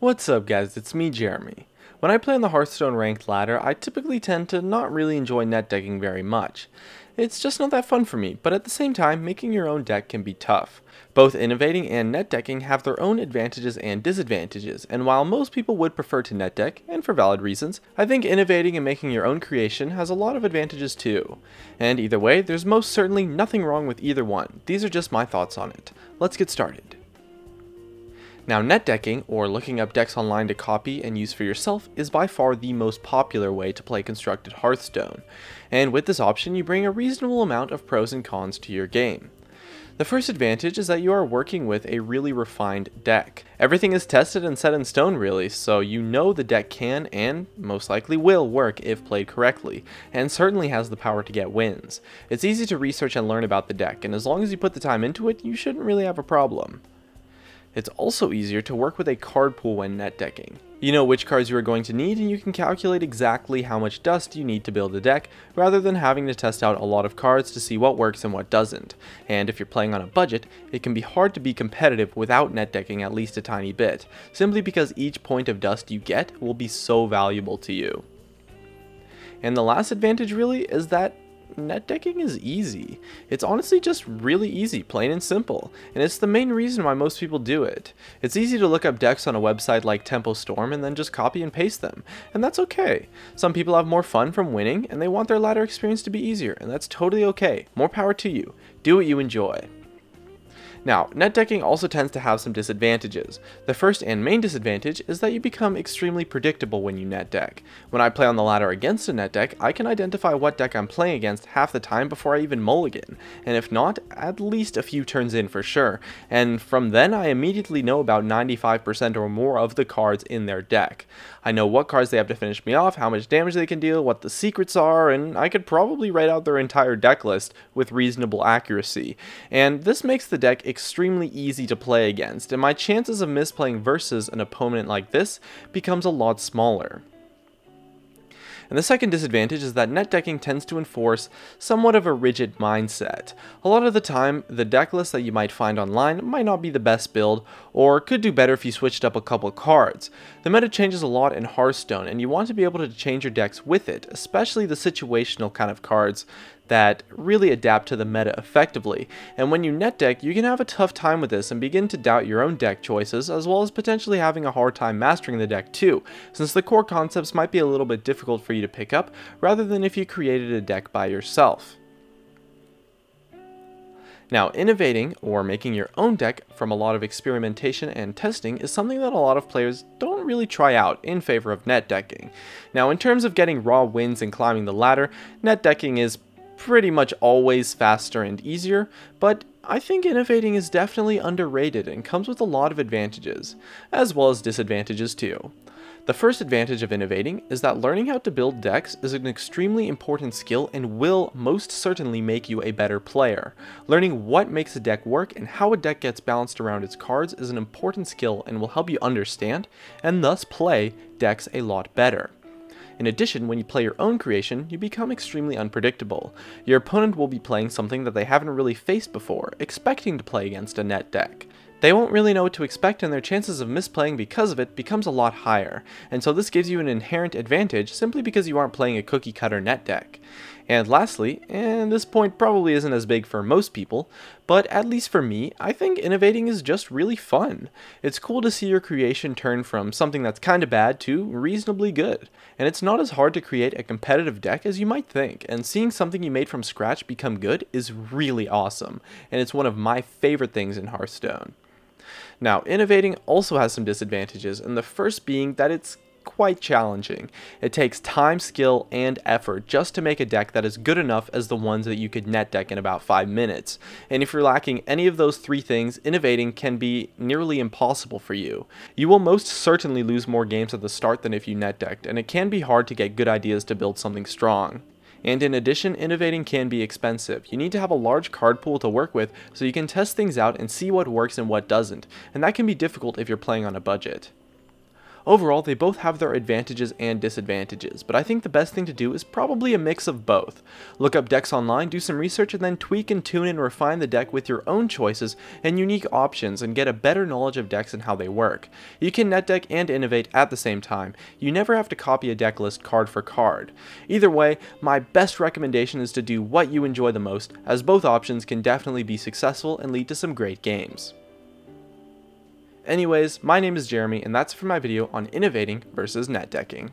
What's up guys, it's me Jeremy. When I play on the Hearthstone ranked ladder, I typically tend to not really enjoy net decking very much. It's just not that fun for me, but at the same time, making your own deck can be tough. Both innovating and net decking have their own advantages and disadvantages, and while most people would prefer to net deck, and for valid reasons, I think innovating and making your own creation has a lot of advantages too. And either way, there's most certainly nothing wrong with either one. These are just my thoughts on it. Let's get started. Now, netdecking, or looking up decks online to copy and use for yourself, is by far the most popular way to play constructed Hearthstone, and with this option you bring a reasonable amount of pros and cons to your game. The first advantage is that you are working with a really refined deck. Everything is tested and set in stone really, so you know the deck can and most likely will work if played correctly, and certainly has the power to get wins. It's easy to research and learn about the deck, and as long as you put the time into it, you shouldn't really have a problem. It's also easier to work with a card pool when net decking. You know which cards you are going to need, and you can calculate exactly how much dust you need to build a deck, rather than having to test out a lot of cards to see what works and what doesn't. And if you're playing on a budget, it can be hard to be competitive without net decking at least a tiny bit, simply because each point of dust you get will be so valuable to you. And the last advantage really is that net decking is easy. It's honestly just really easy, plain and simple, and it's the main reason why most people do it. It's easy to look up decks on a website like Tempo Storm and then just copy and paste them, and that's okay. Some people have more fun from winning and they want their ladder experience to be easier, and that's totally okay. More power to you. Do what you enjoy. Now, net decking also tends to have some disadvantages. The first and main disadvantage is that you become extremely predictable when you net deck. When I play on the ladder against a net deck, I can identify what deck I'm playing against half the time before I even mulligan, and if not, at least a few turns in for sure, and from then I immediately know about 95% or more of the cards in their deck. I know what cards they have to finish me off, how much damage they can deal, what the secrets are, and I could probably write out their entire deck list with reasonable accuracy, and this makes the deck extremely easy to play against, and my chances of misplaying versus an opponent like this becomes a lot smaller. And the second disadvantage is that net decking tends to enforce somewhat of a rigid mindset. A lot of the time, the deck list that you might find online might not be the best build, or could do better if you switched up a couple cards. The meta changes a lot in Hearthstone, and you want to be able to change your decks with it, especially the situational kind of cards that really adapt to the meta effectively, and when you net deck, you can have a tough time with this and begin to doubt your own deck choices, as well as potentially having a hard time mastering the deck too, since the core concepts might be a little bit difficult for you to pick up, rather than if you created a deck by yourself. Now, innovating, or making your own deck from a lot of experimentation and testing, is something that a lot of players don't really try out in favor of net decking. Now, in terms of getting raw wins and climbing the ladder, net decking is pretty much always faster and easier, but I think innovating is definitely underrated and comes with a lot of advantages, as well as disadvantages too. The first advantage of innovating is that learning how to build decks is an extremely important skill and will most certainly make you a better player. Learning what makes a deck work and how a deck gets balanced around its cards is an important skill and will help you understand, and thus play, decks a lot better. In addition, when you play your own creation, you become extremely unpredictable. Your opponent will be playing something that they haven't really faced before, expecting to play against a net deck. They won't really know what to expect, and their chances of misplaying because of it becomes a lot higher, and so this gives you an inherent advantage simply because you aren't playing a cookie cutter net deck. And lastly, and this point probably isn't as big for most people, but at least for me, I think innovating is just really fun. It's cool to see your creation turn from something that's kinda bad to reasonably good, and it's not as hard to create a competitive deck as you might think, and seeing something you made from scratch become good is really awesome, and it's one of my favorite things in Hearthstone. Now, innovating also has some disadvantages, and the first being that it's quite challenging. It takes time, skill, and effort just to make a deck that is good enough as the ones that you could net deck in about 5 minutes. And if you're lacking any of those three things, innovating can be nearly impossible for you. You will most certainly lose more games at the start than if you net decked, and it can be hard to get good ideas to build something strong. And in addition, innovating can be expensive. You need to have a large card pool to work with so you can test things out and see what works and what doesn't, and that can be difficult if you're playing on a budget. Overall, they both have their advantages and disadvantages, but I think the best thing to do is probably a mix of both. Look up decks online, do some research, and then tweak and tune and refine the deck with your own choices and unique options and get a better knowledge of decks and how they work. You can net deck and innovate at the same time. You never have to copy a deck list card for card. Either way, my best recommendation is to do what you enjoy the most, as both options can definitely be successful and lead to some great games. Anyways, my name is Jeremy, and that's for my video on innovating versus netdecking.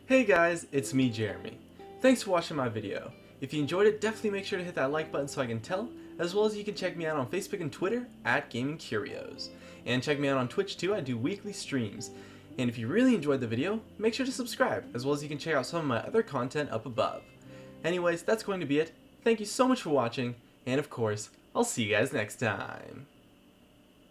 Hey guys, it's me, Jeremy. Thanks for watching my video. If you enjoyed it, definitely make sure to hit that like button so I can tell, as well as you can check me out on Facebook and Twitter at Gaming Curios. And check me out on Twitch too, I do weekly streams. And if you really enjoyed the video, make sure to subscribe, as well as you can check out some of my other content up above. Anyways, that's going to be it. Thank you so much for watching, and of course, I'll see you guys next time.